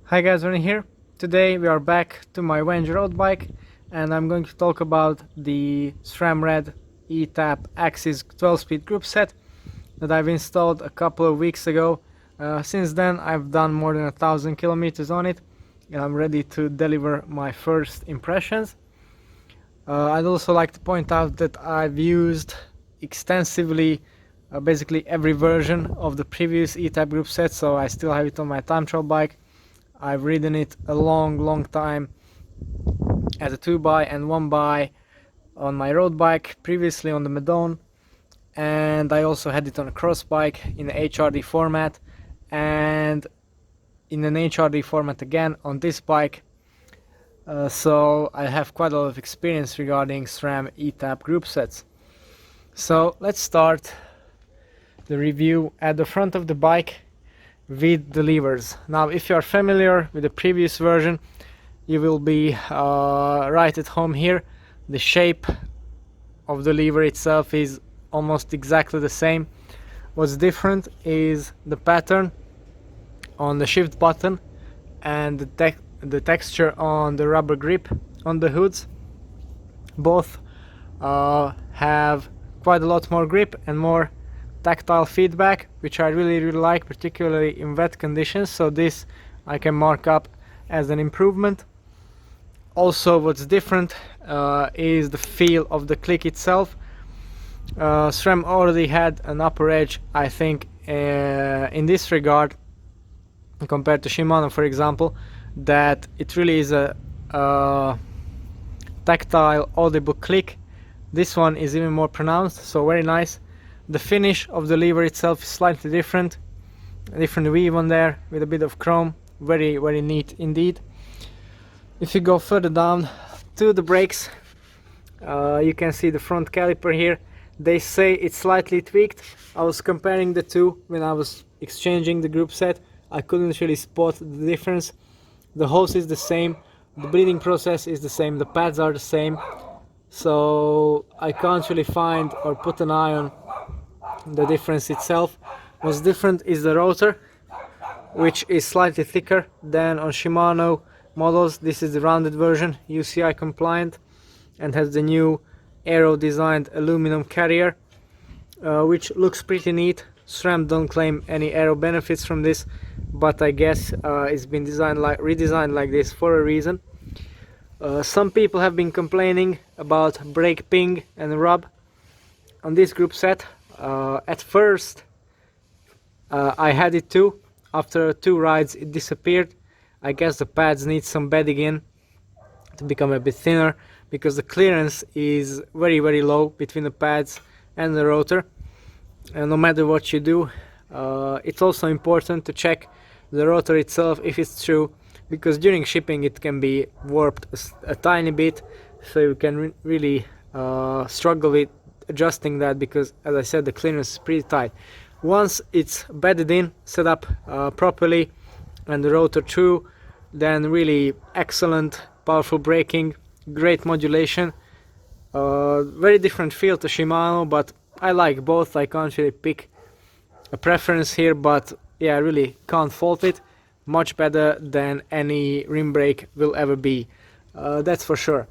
Hi guys, Ronnie here. Today we are back to my Venge road bike and I'm going to talk about the Sram Red eTap AXS 12-speed group set that I've installed a couple of weeks ago. Since then I've done more than 1,000 kilometers on it and I'm ready to deliver my first impressions. I'd also like to point out that I've used extensively basically every version of the previous eTap group set, so I still have it on my time trial bike. I've ridden it a long time as a 2x and 1x on my road bike, previously on the Madone, and I also had it on a cross bike in the HRD format and in an HRD format again on this bike. So I have quite a lot of experience regarding SRAM eTap group sets. So let's start the review at the front of the bike with the levers. Now if you are familiar with the previous version, you will be right at home here. The shape of the lever itself is almost exactly the same. What's different is the pattern on the shift button and the texture on the rubber grip on the hoods. Both have quite a lot more grip and more tactile feedback, which I really like, particularly in wet conditions, so this I can mark up as an improvement. Also what's different is the feel of the click itself. SRAM already had an upper edge, I think, in this regard compared to Shimano, for example, that it really is a tactile audible click. This one is even more pronounced, so very nice. The finish of the lever itself is slightly different. A different weave on there with a bit of chrome. Very neat indeed. If you go further down to the brakes, you can see the front caliper here. They say it's slightly tweaked. I was comparing the two when I was exchanging the group set. I couldn't really spot the difference. The hose is the same, the bleeding process is the same, the pads are the same. So I can't really find or put an eye on the difference itself. What's different is the rotor, which is slightly thicker than on Shimano models. This is the rounded version, UCI compliant, and has the new aero designed aluminum carrier, which looks pretty neat. SRAM don't claim any aero benefits from this, but I guess it's been redesigned like this for a reason. Some people have been complaining about brake ping and rub on this group set. At first I had it too. After 2 rides it disappeared. I guess the pads need some bedding in to become a bit thinner, because the clearance is very low between the pads and the rotor, and no matter what you do, it's also important to check the rotor itself if it's true, because during shipping it can be warped a tiny bit, so you can really struggle with adjusting that, because as I said, the clearance is pretty tight. Once it's bedded in, set up properly, and the rotor true, then really excellent, powerful braking, great modulation. Very different feel to Shimano, but I like both. I can't really pick a preference here, but yeah, I really can't fault it. Much better than any rim brake will ever be, that's for sure.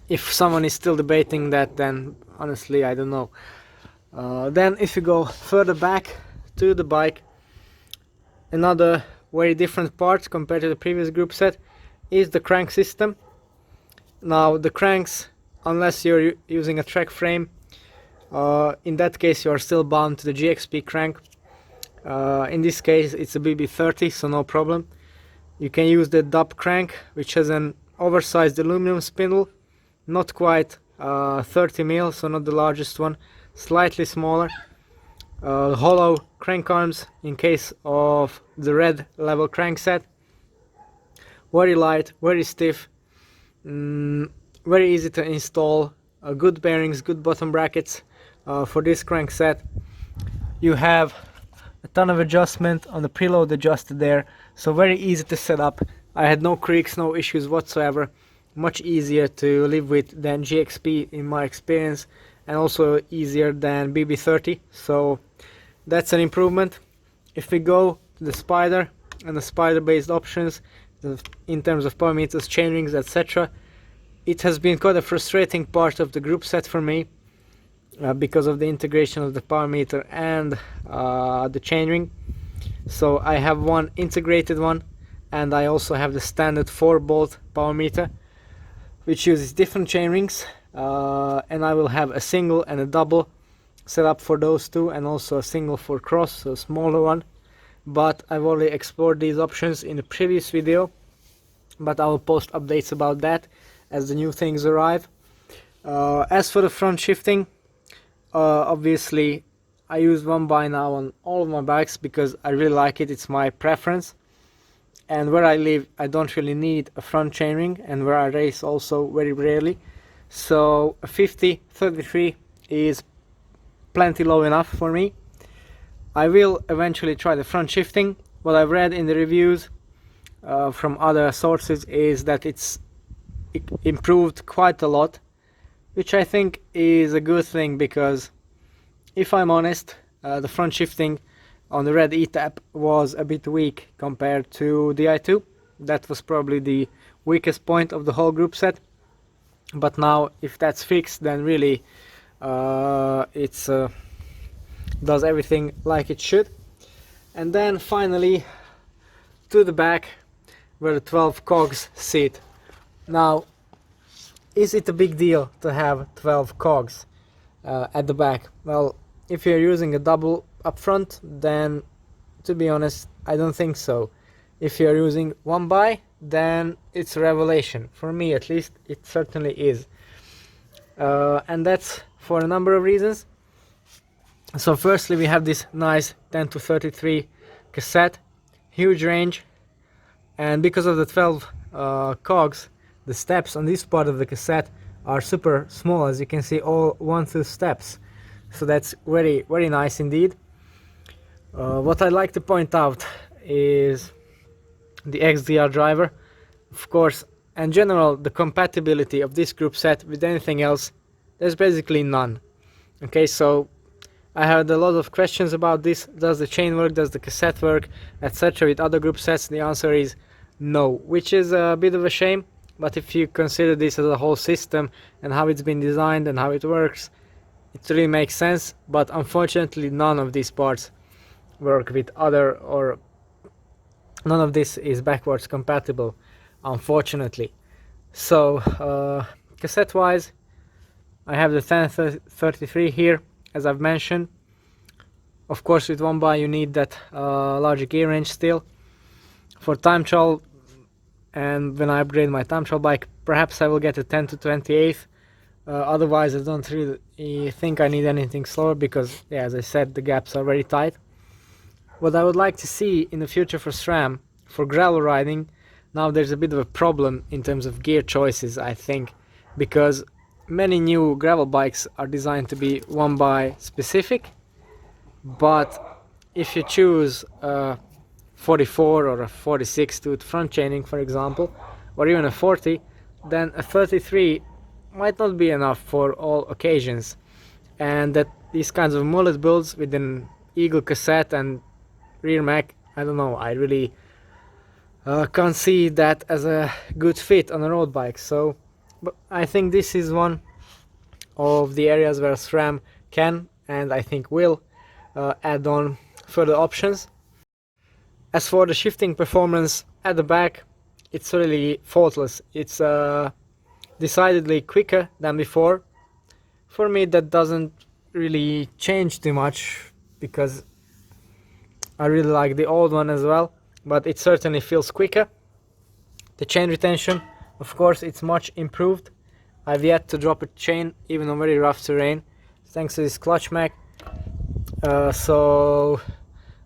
If someone is still debating that, then honestly I don't know. Then if you go further back to the bike, another very different part compared to the previous group set is the crank system. Now the cranks, unless you're using a track frame, in that case you are still bound to the GXP crank. In this case it's a BB30, so no problem. You can use the DUP crank, which has an oversized aluminum spindle, not quite 30 mil, so not the largest one, slightly smaller. Hollow crank arms in case of the red level crankset. Very light, very stiff, very easy to install, good bearings, good bottom brackets for this crankset. You have a ton of adjustment on the preload adjuster there, so very easy to set up. I had no creaks, no issues whatsoever. Much easier to live with than GXP in my experience, and also easier than BB30, so that's an improvement. If we go to the Spider, and the spider based options in terms of power meters, chain rings, etc. It has been quite a frustrating part of the group set for me because of the integration of the power meter and the chain ring. So I have one integrated one, and I also have the standard 4-bolt power meter, which uses different chain rings, and I will have a single and a double set up for those two, and also a single for cross, so a smaller one. But I've already explored these options in the previous video, but I will post updates about that as the new things arrive. As for the front shifting, obviously I use 1x now on all of my bikes because I really like it. It's my preference, and where I live I don't really need a front chainring, and where I race also very rarely. So a 50-33 is plenty low enough for me. I will eventually try the front shifting. What I've read in the reviews from other sources is that it's improved quite a lot, which I think is a good thing, because if I'm honest, the front shifting on the Red eTap was a bit weak compared to the i2. That was probably the weakest point of the whole group set. But now, if that's fixed, then really it's does everything like it should. And then finally to the back, where the 12 cogs sit. Now, is it a big deal to have 12 cogs at the back? Well, if you're using a double up front, then to be honest, I don't think so. If you're using 1x, then it's a revelation. For me at least, it certainly is. And that's for a number of reasons. So firstly, we have this nice 10-33 cassette, huge range, and because of the 12 cogs, the steps on this part of the cassette are super small, as you can see, all 1-2 steps. So that's very nice indeed. What I'd like to point out is the XDR driver. Of course, in general, the compatibility of this group set with anything else, there's basically none. Okay, so I had a lot of questions about this. Does the chain work? Does the cassette work? Etc. with other group sets? The answer is no, which is a bit of a shame. But if you consider this as a whole system and how it's been designed and how it works, it really makes sense. But unfortunately, none of these parts work with other, or none of this is backwards compatible, unfortunately. So cassette wise, I have the 10-33 here, as I've mentioned. Of course, with 1x you need that larger gear range still. For time trial, and when I upgrade my time trial bike, perhaps I will get a 10-28. Otherwise, I don't really think I need anything slower, because, yeah, as I said, the gaps are very tight. What I would like to see in the future for SRAM, for gravel riding, now there's a bit of a problem in terms of gear choices, I think, because many new gravel bikes are designed to be 1x specific, but if you choose a 44 or a 46 tooth front chaining, for example, or even a 40, then a 33 might not be enough for all occasions. And that these kinds of mullet builds with an eagle cassette and rear mac, I don't know, I really can't see that as a good fit on a road bike. So but I think this is one of the areas where SRAM can, and I think will, add on further options. As for the shifting performance at the back, it's really faultless. It's decidedly quicker than before. For me, that doesn't really change too much, because I really like the old one as well, but it certainly feels quicker. The chain retention, of course, it's much improved. I've yet to drop a chain even on very rough terrain, thanks to this clutch mag. So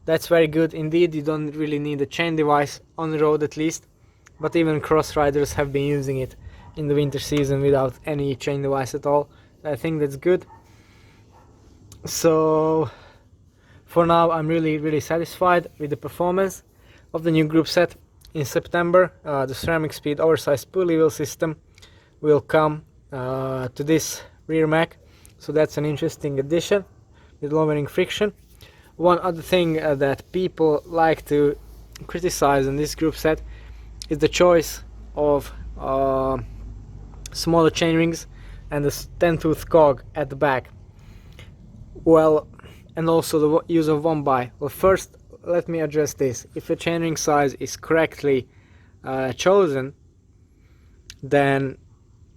that's very good indeed. You don't really need a chain device on the road, at least, but even cross riders have been using it in the winter season without any chain device at all. I think that's good. So for now, I'm really satisfied with the performance of the new group set. In September, the Ceramic Speed oversized pulley wheel system will come to this rear mac, so that's an interesting addition with lowering friction. One other thing that people like to criticize in this group set is the choice of smaller chain rings and the 10-tooth cog at the back. Well, and also the use of 1x. Well, first let me address this. If the chainring size is correctly chosen, then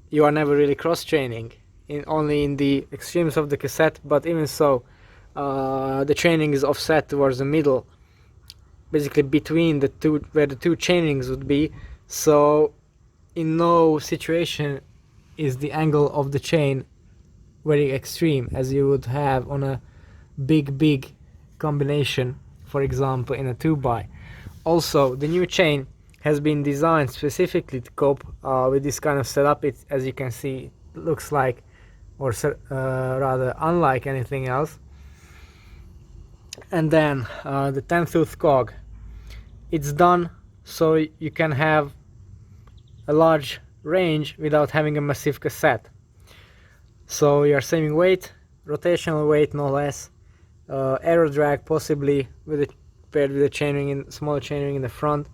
you are never really cross-chaining, only in the extremes of the cassette, but even so, the chaining is offset towards the middle, basically between the two, where the two chainrings would be, so in no situation is the angle of the chain very extreme as you would have on a big combination, for example in a 2x. Also, the new chain has been designed specifically to cope with this kind of setup. It, as you can see, looks like, or rather unlike anything else. And then the 10-tooth cog, it's done so you can have a large range without having a massive cassette. So you're saving weight, rotational weight no less, aero drag possibly paired with a chainring, smaller chainring in the front.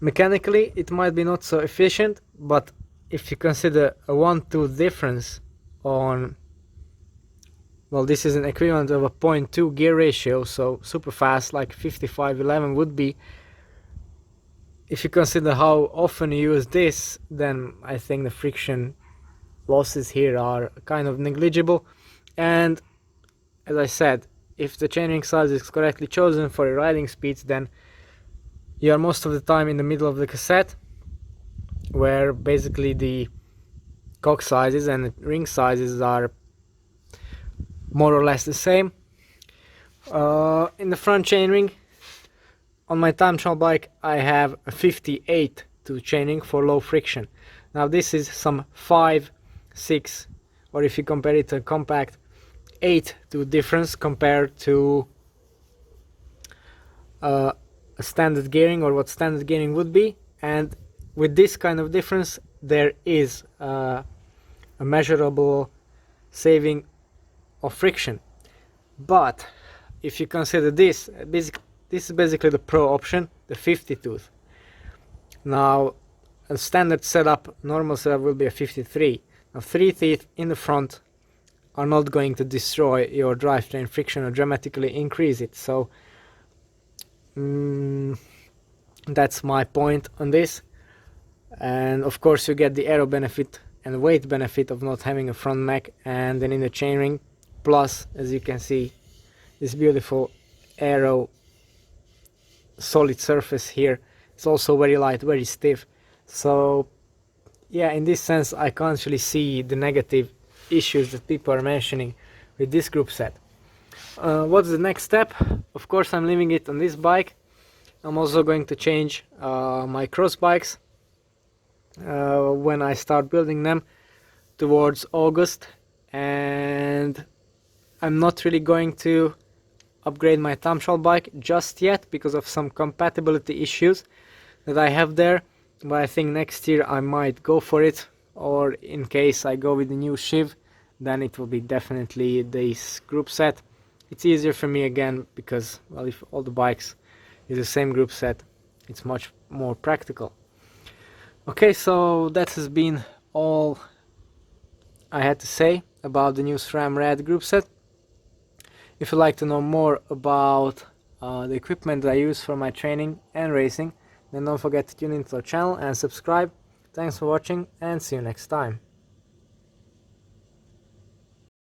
Mechanically it might be not so efficient, but if you consider a 1-tooth difference on, well, this is an equivalent of a 0.2 gear ratio, so super fast like 5511 would be. If you consider how often you use this, then I think the friction losses here are kind of negligible. And as I said, if the chainring size is correctly chosen for your riding speeds, then you are most of the time in the middle of the cassette, where basically the cog sizes and the ring sizes are more or less the same. In the front chainring, on my time trial bike, I have a 58 tooth chainring for low friction. Now this is some 5, 6, or if you compare it to a compact, 8 tooth difference compared to a standard gearing, or what standard gearing would be. And with this kind of difference there is a measurable saving of friction. But if you consider this is basically the pro option, the 50 tooth. Now a standard setup, normal setup, will be a 53. Now 3 teeth in the front are not going to destroy your drivetrain friction or dramatically increase it. So that's my point on this. And of course you get the aero benefit and weight benefit of not having a front neck and then in the chainring, plus, as you can see, this beautiful aero solid surface here. It's also very light, very stiff. So yeah, in this sense I can't really see the negative issues that people are mentioning with this group set. What's the next step? Of course I'm leaving it on this bike. I'm also going to change my cross bikes when I start building them towards August, and I'm not really going to upgrade my time trial bike just yet because of some compatibility issues that I have there, but I think next year I might go for it, or in case I go with the new Shiv, then it will be definitely this group set. It's easier for me again because, well, if all the bikes is the same group set, it's much more practical. Okay, so that has been all I had to say about the new Sram Red group set. If you'd like to know more about the equipment that I use for my training and racing, then don't forget to tune into our channel and subscribe. Thanks for watching and see you next time.